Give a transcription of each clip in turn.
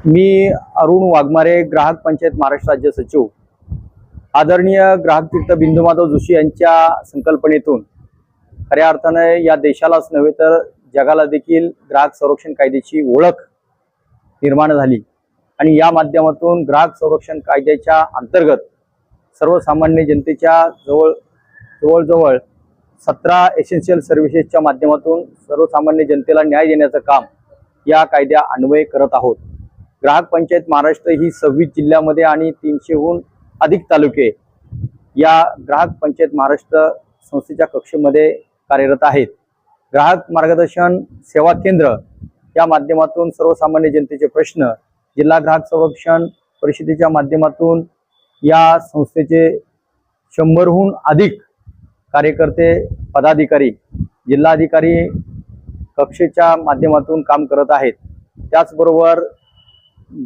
मी अरुण वाघमारे, ग्राहक पंचायत महाराष्ट्र राज्य सचिव। आदरणीय ग्राहक तीर्थ बिंदू माधव जोशी यांच्या संकल्पनेतून खऱ्या अर्थाने या देशालाच नव्हे तर जगाला देखील ग्राहक संरक्षण कायद्याची ओळख निर्माण झाली आणि या माध्यमातून ग्राहक संरक्षण कायद्याच्या अंतर्गत सर्वसामान्य जनतेच्या जवळजवळ 17 एसेन्शियल सर्व्हिसेसच्या माध्यमातून सर्वसामान्य जनतेला न्याय देण्याचं काम या कायद्या अन्वये करत आहोत। ग्राहक पंचायत महाराष्ट्र ही 26 जिल्ह्यामध्ये आणि 300हून अधिक तालुके या ग्राहक पंचायत महाराष्ट्र संस्थेच्या कक्षेमध्ये कार्यरत आहेत। ग्राहक मार्गदर्शन सेवा केंद्र या माध्यमातून सर्वसामान्य जनतेचे प्रश्न जिल्हा ग्राहक संरक्षण परिषदेच्या माध्यमातून या संस्थेचे 100हून अधिक कार्यकर्ते पदाधिकारी जिल्हाधिकारी कक्षेच्या माध्यमातून काम करत आहेत। त्याचबरोबर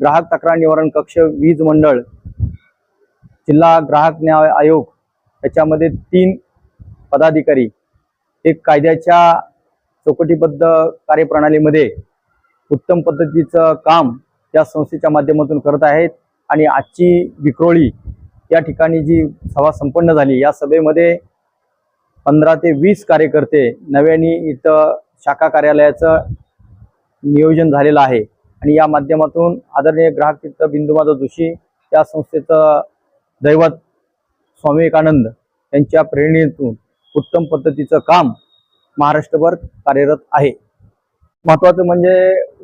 ग्राहक तक्रार निवारण कक्ष, वीज मंडळ, जिल्हा ग्राहक न्याय आयोग याच्यामध्ये 3 पदाधिकारी एक कायद्याच्या चौकटीबद्ध कार्यप्रणालीमध्ये उत्तम पद्धतीचं काम या संस्थेच्या माध्यमातून करत आहेत। आणि आजची विक्रोळी या ठिकाणी जी सभा संपन्न झाली या सभेमध्ये 15 ते 20 कार्यकर्ते नव्याने इथं शाखा कार्यालयाचं नियोजन झालेलं आहे आणि या माध्यमातून आदरणीय ग्राहक तीर्थ बिंदू माधव जोशी या संस्थेचं दैवत स्वामी विवेकानंद यांच्या प्रेरणेतून उत्तम पद्धतीचं काम महाराष्ट्रभर कार्यरत आहे। महत्त्वाचं म्हणजे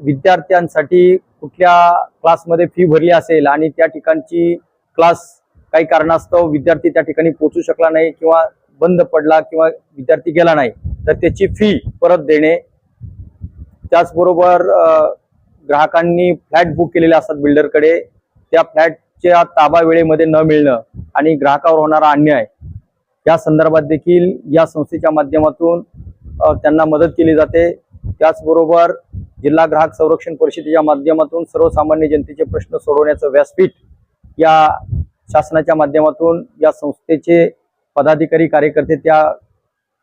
विद्यार्थ्यांसाठी कुठल्या क्लासमध्ये फी भरली असेल आणि त्या ठिकाणची क्लास काही कारणास्तव विद्यार्थी त्या ठिकाणी पोहोचू शकला नाही किंवा बंद पडला किंवा विद्यार्थी गेला नाही तर त्याची फी परत देणे। त्याचबरोबर ग्राहकांनी फ्लॅट बुक केलेले असतात बिल्डरकडे, त्या फ्लॅटच्या ताबा वेळेमध्ये न मिळणं आणि ग्राहकावर होणारा अन्याय या संदर्भात देखील या संस्थेच्या माध्यमातून त्यांना मदत केली जाते। त्याचबरोबर जिल्हा ग्राहक संरक्षण परिषदेच्या माध्यमातून सर्वसामान्य जनतेचे प्रश्न सोडवण्याचं व्यासपीठ या शासनाच्या माध्यमातून या संस्थेचे पदाधिकारी कार्यकर्ते त्या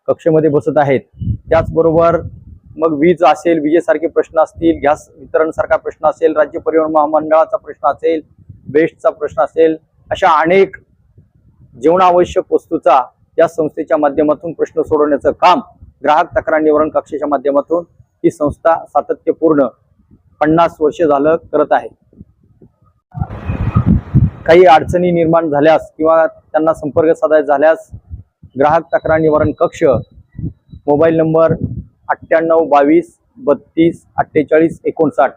कक्षेमध्ये बसत आहेत। त्याचबरोबर मग वीज असेल, विजेसारखे प्रश्न असतील, गॅस वितरणसारखा प्रश्न असेल, राज्य परिवहन महामंडळाचा प्रश्न असेल, बेस्टचा प्रश्न असेल, अशा अनेक जीवनावश्यक वस्तूचा या संस्थेच्या माध्यमातून प्रश्न सोडवण्याचं काम ग्राहक तक्रार निवारण कक्षाच्या माध्यमातून ही संस्था सातत्यपूर्ण 50 वर्ष झालं करत आहे। काही अडचणी निर्माण झाल्यास किंवा त्यांना संपर्क साधायचा झाल्यास ग्राहक तक्रार निवारण कक्ष मोबाईल नंबर 98 22 32 48 59